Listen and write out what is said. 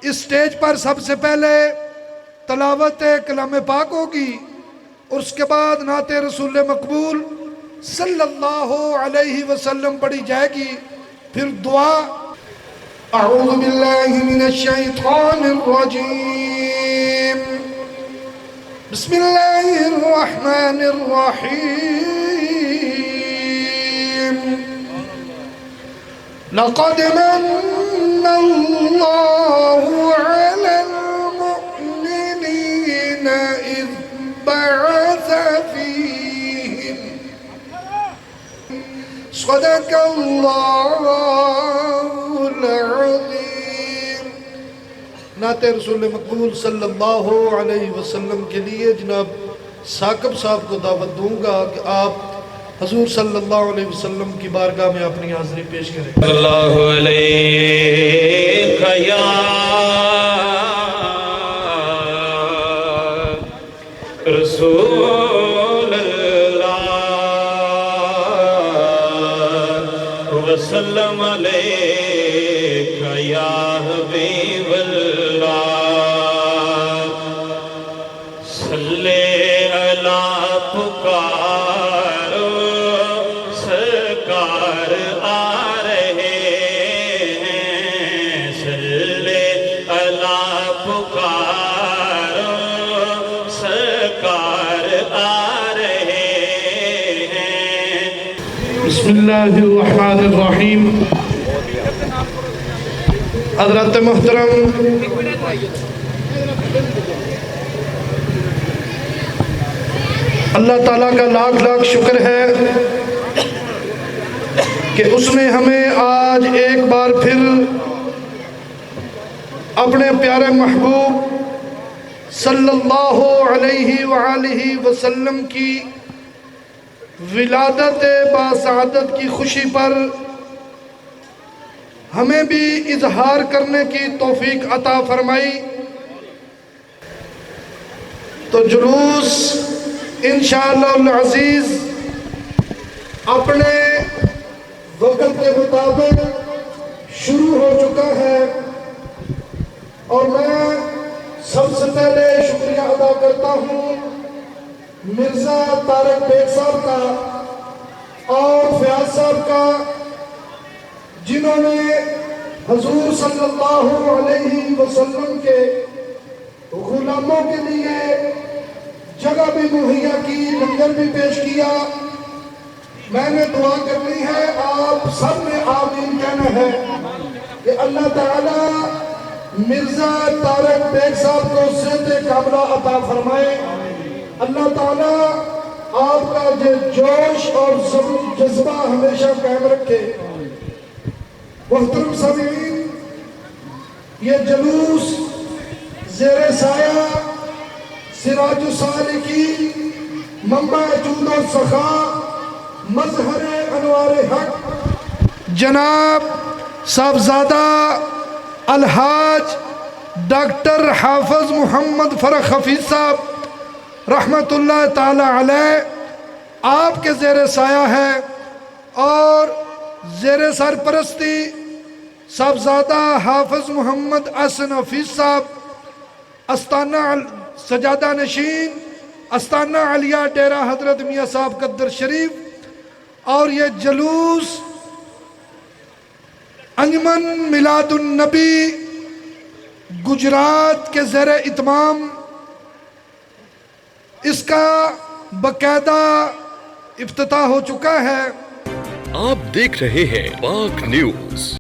اس stage پر سب سے پہلے تلاوت کلام پاک ہوگی اور اس کے بعد نعت رسول مقبول صلی اللہ علیہ وسلم پڑھی جائے گی، پھر دعا۔ اعوذ باللہ من الشیطان الرجیم، بسم اللہ الرحمن الرحیم۔ لقد من اللہ علی المؤمنین اذ بعث فیہم صدق اللہ العظیم۔ نعت رسول مقبول صلی اللہ علیہ وسلم کے لیے جناب ثاقب صاحب کو دعوت دوں گا کہ آپ حضور صلی اللہ علیہ وسلم کی بارگاہ میں اپنی حاضری پیش کریں۔ اللہ علیہ یا رسول اللہ وسلم علیہ یا حبیب اللہ، صلی اللہ پکارو سرکار آ رہے ہیں، صلی اللہ پکارو سرکار آ رہے ہیں۔ بسم اللہ الرحمن الرحیم۔ حضرت محترم اللہ تعالیٰ کا لاکھ لاکھ شکر ہے کہ اس نے ہمیں آج ایک بار پھر اپنے پیارے محبوب صلی اللہ علیہ وآلہ وسلم کی ولادت باسعادت کی خوشی پر ہمیں بھی اظہار کرنے کی توفیق عطا فرمائی۔ تو جلوس انشاءاللہ العزیز اپنے وقت کے مطابق شروع ہو چکا ہے، اور میں سب سے پہلے شکریہ ادا کرتا ہوں مرزا طارق بیگ صاحب کا اور فیاض صاحب کا، جنہوں نے حضور صلی اللہ علیہ وسلم کے غلاموں کے لیے جگہ بھی مہیا کی، لنگر بھی پیش کیا۔ میں نے دعا کرنی ہے، آپ سب نے آمین کہنا ہے کہ اللہ تعالیٰ مرزا طارق بیگ صاحب کو صحت کاملہ عطا فرمائے، اللہ تعالیٰ آپ کا جوش اور جذبہ ہمیشہ قائم رکھے۔ محترم سامعین، یہ جلوس زیر سایہ سراج السالکین، منبع جود و سخا، مظہر انوار حق، جناب صاحبزادہ الحاج ڈاکٹر حافظ محمد فرخ حفیظ صاحب رحمت اللہ تعالی علیہ آپ کے زیر سایہ ہے، اور زیر سرپرستی صاحبزادہ حافظ محمد احسن حفیظ صاحب، استانہ سجادہ نشین استانہ علیہ ڈیرہ حضرت میاں صاحب قدر شریف۔ اور یہ جلوس انجمن میلاد النبی گجرات کے زیر اتمام، اس کا باقاعدہ افتتاح ہو چکا ہے۔ آپ دیکھ رہے ہیں پاک نیوز۔